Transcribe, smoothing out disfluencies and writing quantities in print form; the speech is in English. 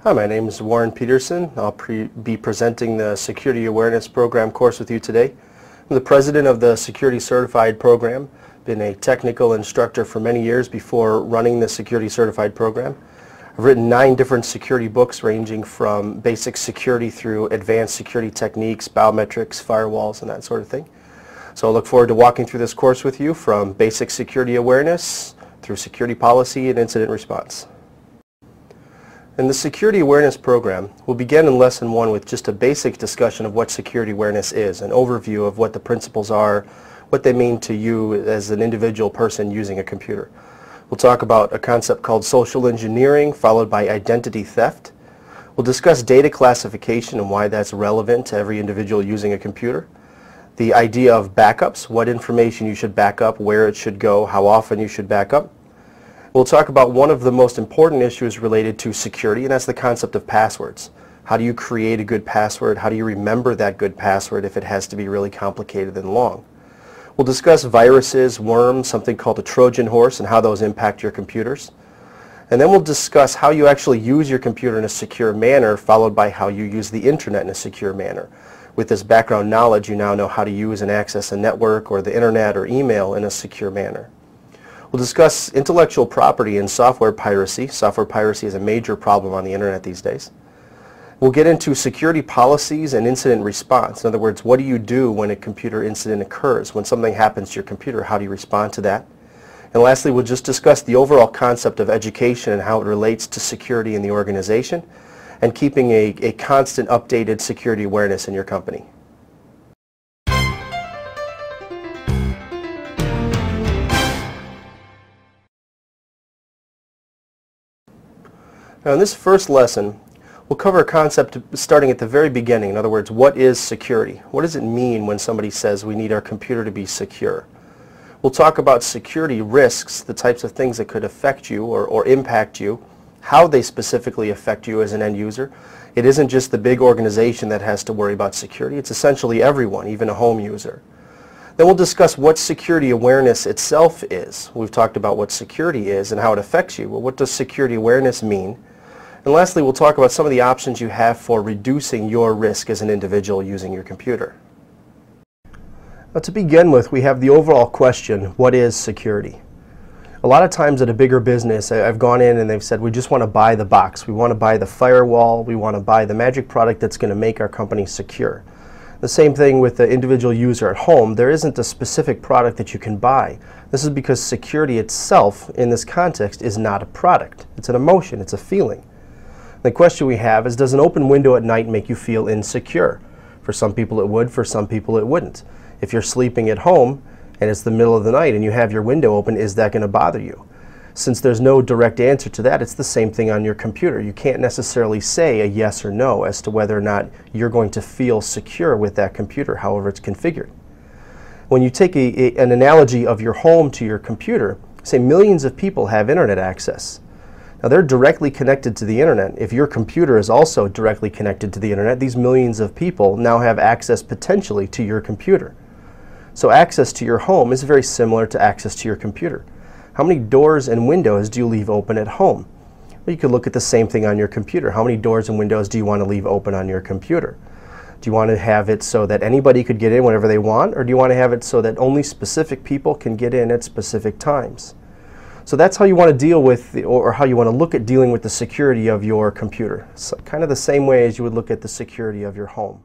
Hi, my name is Warren Peterson. I'll be presenting the Security Awareness Program course with you today. I'm the president of the Security Certified Program. Been a technical instructor for many years before running the Security Certified Program. I've written 9 different security books ranging from basic security through advanced security techniques, biometrics, firewalls, and that sort of thing. So I look forward to walking through this course with you from basic security awareness through security policy and incident response. In the Security Awareness Program, we'll begin in Lesson 1 with just a basic discussion of what security awareness is, an overview of what the principles are, what they mean to you as an individual person using a computer. We'll talk about a concept called social engineering, followed by identity theft. We'll discuss data classification and why that's relevant to every individual using a computer. The idea of backups, what information you should back up, where it should go, how often you should back up. We'll talk about one of the most important issues related to security, and that's the concept of passwords. How do you create a good password? How do you remember that good password if it has to be really complicated and long? We'll discuss viruses, worms, something called a Trojan horse, and how those impact your computers. And then we'll discuss how you actually use your computer in a secure manner, followed by how you use the internet in a secure manner. With this background knowledge, you now know how to use and access a network or the internet or email in a secure manner. We'll discuss intellectual property and software piracy. Software piracy is a major problem on the internet these days. We'll get into security policies and incident response. In other words, what do you do when a computer incident occurs? When something happens to your computer, how do you respond to that? And lastly, we'll just discuss the overall concept of education and how it relates to security in the organization and keeping a constant updated security awareness in your company. Now in this first lesson, we'll cover a concept starting at the very beginning. In other words, what is security? What does it mean when somebody says we need our computer to be secure? We'll talk about security risks, the types of things that could affect you or impact you, how they specifically affect you as an end user. It isn't just the big organization that has to worry about security. It's essentially everyone, even a home user. Then we'll discuss what security awareness itself is. We've talked about what security is and how it affects you. Well, what does security awareness mean? And lastly, we'll talk about some of the options you have for reducing your risk as an individual using your computer. Now, to begin with, we have the overall question, what is security? A lot of times at a bigger business, I've gone in and they've said, we just want to buy the box. We want to buy the firewall. We want to buy the magic product that's going to make our company secure. The same thing with the individual user at home. There isn't a specific product that you can buy. This is because security itself, in this context, is not a product. It's an emotion. It's a feeling. The question we have is, does an open window at night make you feel insecure? For some people it would, for some people it wouldn't. If you're sleeping at home and it's the middle of the night and you have your window open, is that going to bother you? Since there's no direct answer to that, it's the same thing on your computer. You can't necessarily say a yes or no as to whether or not you're going to feel secure with that computer, however it's configured. When you take an analogy of your home to your computer, say millions of people have internet access. Now they're directly connected to the internet. If your computer is also directly connected to the internet, these millions of people now have access potentially to your computer. So access to your home is very similar to access to your computer. How many doors and windows do you leave open at home? Well, you could look at the same thing on your computer. How many doors and windows do you want to leave open on your computer? Do you want to have it so that anybody could get in whenever they want, or do you want to have it so that only specific people can get in at specific times? So that's how you want to deal with, or how you want to look at dealing with the security of your computer. So kind of the same way as you would look at the security of your home.